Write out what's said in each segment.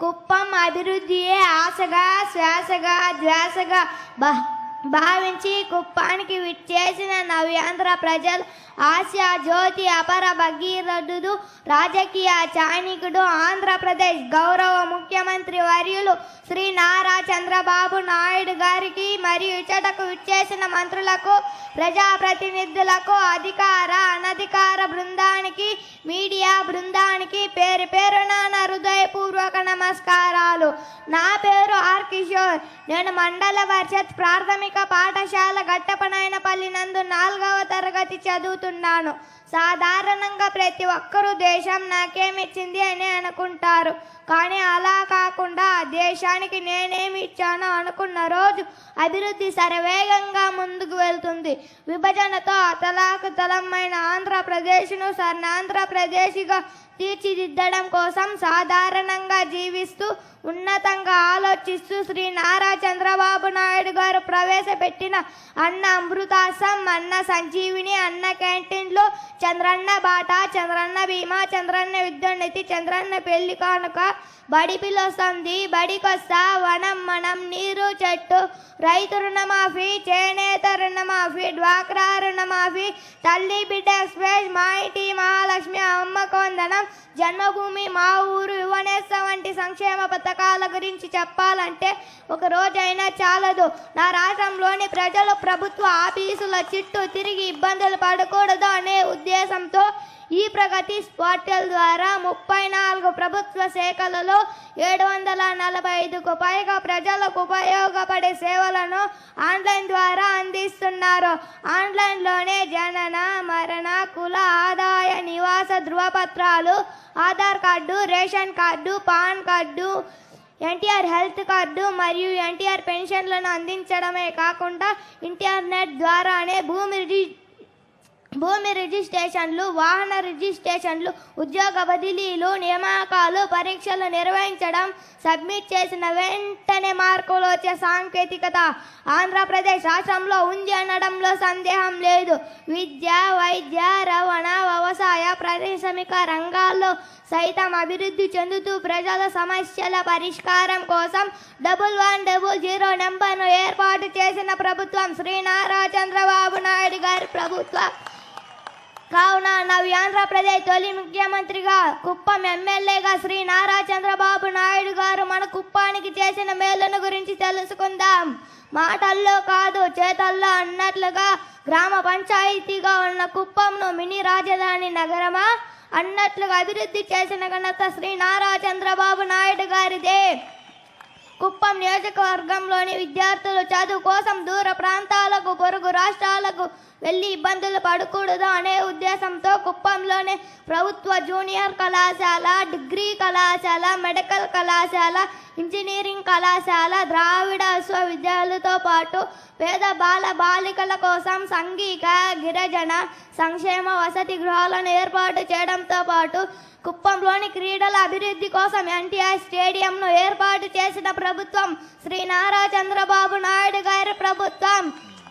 కుప్పం అభివృద్ధియే ఆశగా శ్వాసగా ధ్యాసగా భావించి కుప్పానికి విచ్చేసిన నవ్యాంధ్ర ప్రజలు ఆసియా జ్యోతి అపర భగీరథుడు రాజకీయ చాణికుడు ఆంధ్రప్రదేశ్ గౌరవ ముఖ్యమంత్రి వర్యులు శ్రీ నారా చంద్రబాబు నాయుడు గారికి మరియు ఇచ్చటకు విచ్చేసిన మంత్రులకు ప్రజాప్రతినిధులకు అధికార అనధికార బృందానికి మీడియా బృందానికి పేరు పేరున నా హృదయపూర్వక నమస్కారాలు. నా పేరు ఆర్ కిషోర్. నేను మండల పరిషత్ ప్రాథమిక పాఠశాల గట్టపనాయనపల్లి నందు 4వ తరగతి చదువుతున్నాను. సాధారణంగా ప్రతి ఒక్కరూ దేశం నాకేమిచ్చింది అని అనుకుంటారు. కానీ అలా కాకుండా దేశానికి నేనేమి ఇచ్చానో అనుకున్న రోజు అభివృద్ధి శరవేగంగా ముందుకు వెళ్తుంది. విభజనతో అతలాకుతలమైన ఆంధ్రప్రదేశ్ను స్వర్ణాంధ్రప్రదేశ్గా తీర్చిదిద్దడం కోసం సాధారణంగా జీవిస్తూ ఉన్నతంగా ఆలోచిస్తూ శ్రీ నారా చంద్రబాబు నాయుడు గారు ప్రవేశపెట్టిన అన్న అమృతాసం, అన్న సంజీవిని, అన్న క్యాంటీన్లు, చంద్రన్న బాట, చంద్రన్న బీమా, చంద్రన్న విద్యున్నతి, చంద్రన్న పెళ్లి కానుక, బడి పిల్లొస్తుంది బడికొస్తా, వనం మనం, నీరు చెట్టు, రైతు రుణమాఫీ, చేనేత రుణమాఫీ, డ్వాక్రా రుణమాఫీ, తల్లి బిడ్డ ఎక్స్ప్రెస్, మా ఇంటి మహాలక్ష్మి, అమ్మ కొందనం, జన్మభూమి, మా ఊరు, యువనేస్త వంటి సంక్షేమ పథకాల గురించి చెప్పాలంటే ఒక రోజైనా చాలదు. నా రాష్ట్రంలోని ప్రజలు ప్రభుత్వ ఆఫీసుల చుట్టూ తిరిగి ఇబ్బందులు పడకూడదు అనే ఉద్దేశంతో ఈ ప్రగతి పోర్టల్ ద్వారా 34 ప్రభుత్వ శాఖలలో 745కు పైగా ప్రజలకు ఉపయోగపడే సేవలను ఆన్లైన్ ద్వారా అందిస్తున్నారు. ఆన్లైన్లోనే జనన, మరణ, కుల, ఆదాయ, నివాస ధృవపత్రాలు, Aadhaar card, ration card, PAN card, NTR health card మరియు ఎన్టీఆర్ పెన్షన్లను అందించడమే కాకుండా ఇంటర్నెట్ ద్వారానే భూమి రిజిస్ట్రేషన్లు, వాహన రిజిస్ట్రేషన్లు, ఉద్యోగ బదిలీలు, నియామకాలు, పరీక్షలు నిర్వహించడం, సబ్మిట్ చేసిన వెంటనే మార్కులు వచ్చే సాంకేతికత ఆంధ్రప్రదేశ్ రాష్ట్రంలో ఉంది అనడంలో సందేహం లేదు. విద్య, వైద్య, రవాణా, వ్యవసాయ, పారిశ్రామిక రంగాల్లో సైతం అభివృద్ధి చెందుతూ ప్రజల సమస్యల పరిష్కారం కోసం 1100 నెంబర్ను ఏర్పాటు చేసిన ప్రభుత్వం శ్రీ నారా చంద్రబాబు నాయుడు గారి ప్రభుత్వం. కావున నవ్యాంధ్రప్రదేశ్ తొలి ముఖ్యమంత్రిగా, కుప్పం ఎమ్మెల్యేగా శ్రీ నారా చంద్రబాబు నాయుడు గారు మన కుప్పానికి చేసిన మేలును గురించి తెలుసుకుందాం. మాటల్లో కాదు చేతల్లో అన్నట్లుగా గ్రామ పంచాయతీగా ఉన్న కుప్పంను మినీ రాజధాని నగరమా అన్నట్లుగా అభివృద్ధి చేసిన ఘనత శ్రీ నారా చంద్రబాబు నాయుడు గారిదే. కుప్పం నియోజకవర్గంలోని విద్యార్థులు చదువు కోసం దూర ప్రాంతాలకు, పొరుగు రాష్ట్రాలకు వెళ్ళి ఇబ్బందులు పడకూడదు అనే ఉద్దేశంతో కుప్పంలోనే ప్రభుత్వ జూనియర్ కళాశాల, డిగ్రీ కళాశాల, మెడికల్ కళాశాల, ఇంజనీరింగ్ కళాశాల, ద్రావిడ విశ్వవిద్యాలయాలతో పాటు పేద బాలికల కోసం సంఘిక, గిరిజన సంక్షేమ వసతి గృహాలను ఏర్పాటు చేయడంతో పాటు కుప్పంలోని క్రీడల అభివృద్ధి కోసం ఎన్టీఆర్ స్టేడియంను ఏర్పాటు చేసిన ప్రభుత్వం శ్రీ నారా చంద్రబాబు నాయుడు గారి ప్రభుత్వం.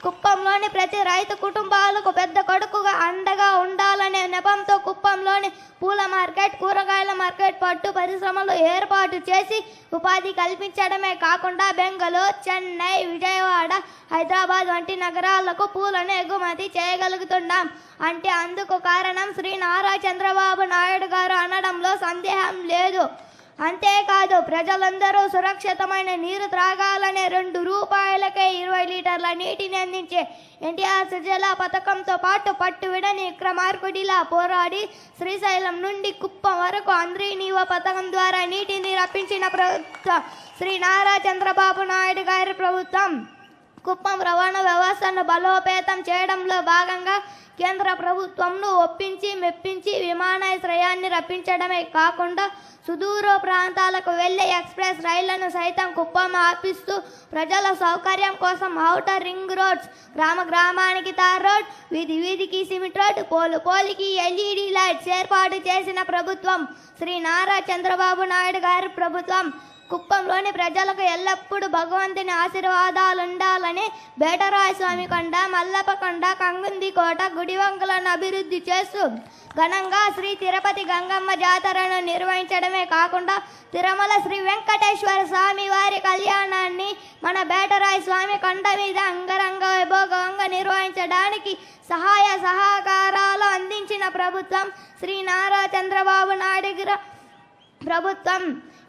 కుప్పంలోని ప్రతి రైతు కుటుంబాలకు పెద్ద కొడుకుగా అండగా ఉండాలనే నెపంతో కుప్పంలోని పూల మార్కెట్, కూరగాయల మార్కెట్, పట్టు పరిశ్రమలు ఏర్పాటు చేసి ఉపాధి కల్పించడమే కాకుండా బెంగళూరు, చెన్నై, విజయవాడ, హైదరాబాద్ వంటి నగరాలకు పూలను ఎగుమతి చేయగలుగుతున్నాం అంటే అందుకు కారణం శ్రీ నారా చంద్రబాబు నాయుడు గారు అనడంలో సందేహం లేదు. అంతేకాదు ప్రజలందరూ సురక్షితమైన నీరు త్రాగాలనే ₹2కే 20 లీటర్ల నీటిని అందించే ఎన్టీఆర్ సుజల పథకంతో పాటు పట్టు విడని విక్రమార్కుడిలా పోరాడి శ్రీశైలం నుండి కుప్పం వరకు అంద్రీనీవ పథకం ద్వారా నీటిని రప్పించిన ప్రభుత్వం శ్రీ నారా చంద్రబాబు నాయుడు గారి ప్రభుత్వం. కుప్పం రవాణా వ్యవస్థను బలోపేతం చేయడంలో భాగంగా కేంద్ర ప్రభుత్వంను ఒప్పించి మెప్పించి విమానాశ్రయాన్ని రప్పించడమే కాకుండా సుదూర ప్రాంతాలకు వెళ్లే ఎక్స్ప్రెస్ రైళ్లను సైతం కుప్పం ఆపిస్తూ ప్రజల సౌకర్యం కోసం ఔటర్ రింగ్ రోడ్స్, గ్రామానికి తార్ రోడ్, వీధికి సిమెంట్ రోడ్, పోలికి LED లైట్స్ ఏర్పాటు చేసిన ప్రభుత్వం శ్రీ నారా చంద్రబాబు నాయుడు గారి ప్రభుత్వం. కుప్పంలోని ప్రజలకు ఎల్లప్పుడూ భగవంతుని ఆశీర్వాదాలుండాలని బేటరాయ స్వామి కొండ, మల్లప్ప కొండ, కంగుందికోట, గుడివంకలను అభివృద్ధి చేస్తూ ఘనంగా శ్రీ తిరుపతి గంగమ్మ జాతరను నిర్వహించడమే కాకుండా తిరుమల శ్రీ వెంకటేశ్వర స్వామి వారి కళ్యాణాన్ని మన బేటరాయ స్వామి కొండ మీద అంగరంగ వైభోగంగా నిర్వహించడానికి సహాయ సహకారాలు అందించిన ప్రభుత్వం శ్రీ నారా చంద్రబాబు నాయుడు ప్రభుత్వం.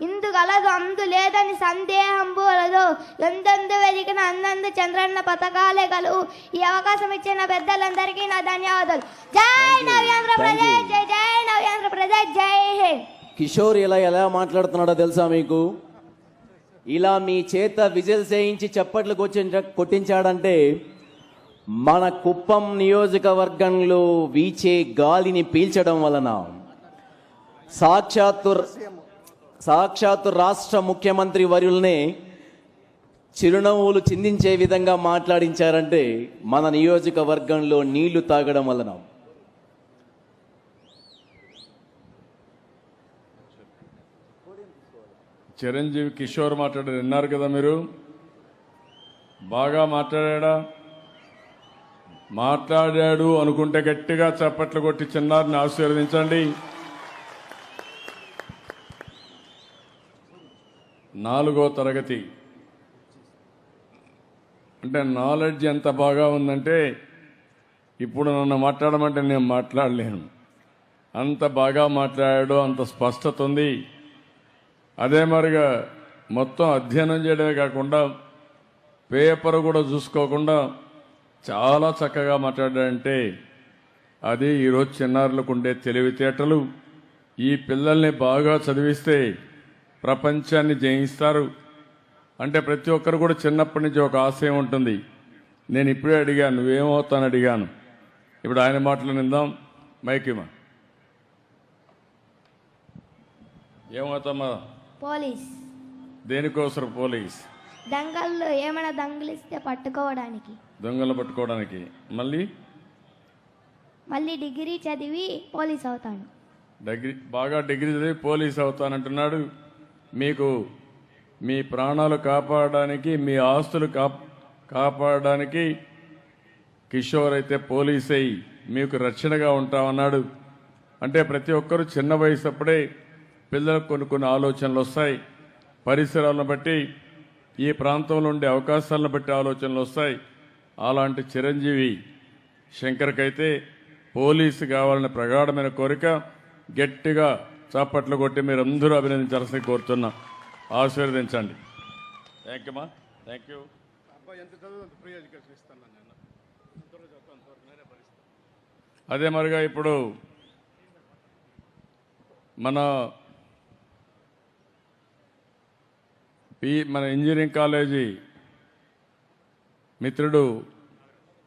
ఇందు గలదు అందు లేదని సందేహం పోలదు. ఎందెందు వెలిగిన అందందు చంద్రన్న పథకాలే గలవు. ఈ అవకాశం ఇచ్చిన పెద్దలందరికీ నా ధన్యవాదాలు. జై నవ్యాంధ్రప్రదేశ్, జై జై నవ్యాంధ్రప్రదేశ్, జై హింద్. కిషోర్ ఎలా మాట్లాడుతున్నాడో తెలుసా మీకు? ఇలా మీ చేత విజిల్స్ వేయించి చప్పట్లు కొట్టించాడంటే మన కుప్పం నియోజకవర్గంలో వీచే గాలిని పీల్చడం వలన సాక్షాత్తు రాష్ట్ర ముఖ్యమంత్రి వర్యుల్నే చిరునవ్వులు చిందించే విధంగా మాట్లాడించారంటే మన నియోజకవర్గంలో నీళ్లు తాగడం వలన. చిరంజీవి కిషోర్ మాట్లాడారు, విన్నారు కదా మీరు? బాగా మాట్లాడాడు అనుకుంటే గట్టిగా చప్పట్లు కొట్టి చిన్నారిని ఆశీర్వదించండి. 4వ తరగతి అంటే నాలెడ్జ్ ఎంత బాగా ఉందంటే ఇప్పుడు నన్ను మాట్లాడమంటే నేను మాట్లాడలేను. అంత బాగా మాట్లాడాడు, అంత స్పష్టత ఉంది. అదే మరిగా మొత్తం అధ్యయనం చేయడమే కాకుండా పేపర్ కూడా చూసుకోకుండా చాలా చక్కగా మాట్లాడాడంటే అది ఈరోజు చిన్నారులకు ఉండే తెలివితేటలు. ఈ పిల్లల్ని బాగా చదివిస్తే ప్రపంచాన్ని జయిస్తారు అంటే ప్రతి ఒక్కరు కూడా చిన్నప్పటి నుంచి ఒక ఆశయం ఉంటుంది. నేను ఇప్పుడే అడిగాను, నువ్వేమవుతాను అడిగాను. ఇప్పుడు ఆయన మాటలు నిందాం. మైకిమా, ఏమవుతామా? పోలీస్. దేనికోసం పోలీస్? దొంగలు ఏమైనా దొంగలిస్తే పట్టుకోవడానికి. దొంగలు పట్టుకోవడానికి. మళ్ళీ డిగ్రీ చదివి పోలీస్ అవుతాను. బాగా డిగ్రీ చదివి పోలీస్ అవుతానంటున్నాడు. మీకు మీ ప్రాణాలు కాపాడడానికి, మీ ఆస్తులు కాపాడడానికి కిషోర్ అయితే పోలీస్ అయి మీకు రక్షణగా ఉంటామన్నాడు. అంటే ప్రతి ఒక్కరూ చిన్న వయసు అప్పుడే పిల్లలకు కొన్ని ఆలోచనలు వస్తాయి. పరిసరాలను బట్టి, ఈ ప్రాంతంలో ఉండే అవకాశాలను బట్టి ఆలోచనలు వస్తాయి. అలాంటి చిరంజీవి శంకర్కైతే పోలీసు కావాలని ప్రగాఢమైన కోరిక. గట్టిగా చప్పట్లు కొట్టి మీరందరూ అభినందించాల్సి కోరుతున్నా. ఆశీర్వదించండి. థ్యాంక్ యూ మా, థ్యాంక్ యూ. అదే మరిగా ఇప్పుడు మన ఇంజనీరింగ్ కాలేజీ మిత్రుడు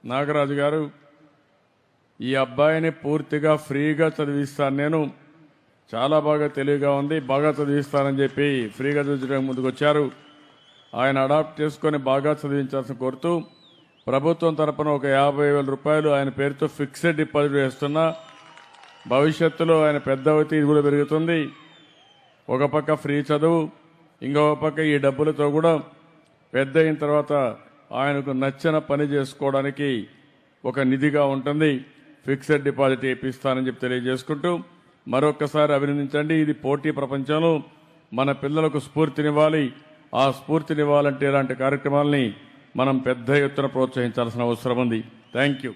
నాగరాజు గారు ఈ అబ్బాయిని పూర్తిగా ఫ్రీగా చదివిస్తాను, నేను చాలా బాగా తెలివిగా ఉంది, బాగా చదివిస్తానని చెప్పి ఫ్రీగా చదివించడానికి ముందుకు వచ్చారు. ఆయన అడాప్ట్ చేసుకొని బాగా చదివించాల్సిన కోరుతూ ప్రభుత్వం తరపున ఒక 50,000 రూపాయలు ఆయన పేరుతో ఫిక్స్డ్ డిపాజిట్ వేస్తున్నా. భవిష్యత్తులో ఆయన పెద్ద అవుతే ఇది కూడా పెరుగుతుంది. ఒక పక్క ఫ్రీ చదువు, ఇంకొక పక్క ఈ డబ్బులతో కూడా పెద్ద అయిన తర్వాత ఆయనకు నచ్చిన పని చేసుకోవడానికి ఒక నిధిగా ఉంటుంది. ఫిక్స్డ్ డిపాజిట్ వేపిస్తానని చెప్పి తెలియజేసుకుంటూ మరొక్కసారి అభినందించండి. ఇది పోటీ ప్రపంచంలో మన పిల్లలకు స్ఫూర్తినివ్వాలి. ఆ స్ఫూర్తినివ్వాలంటే ఇలాంటి కార్యక్రమాలని మనం పెద్ద ఎత్తున ప్రోత్సహించాల్సిన అవసరం ఉంది. Thank you.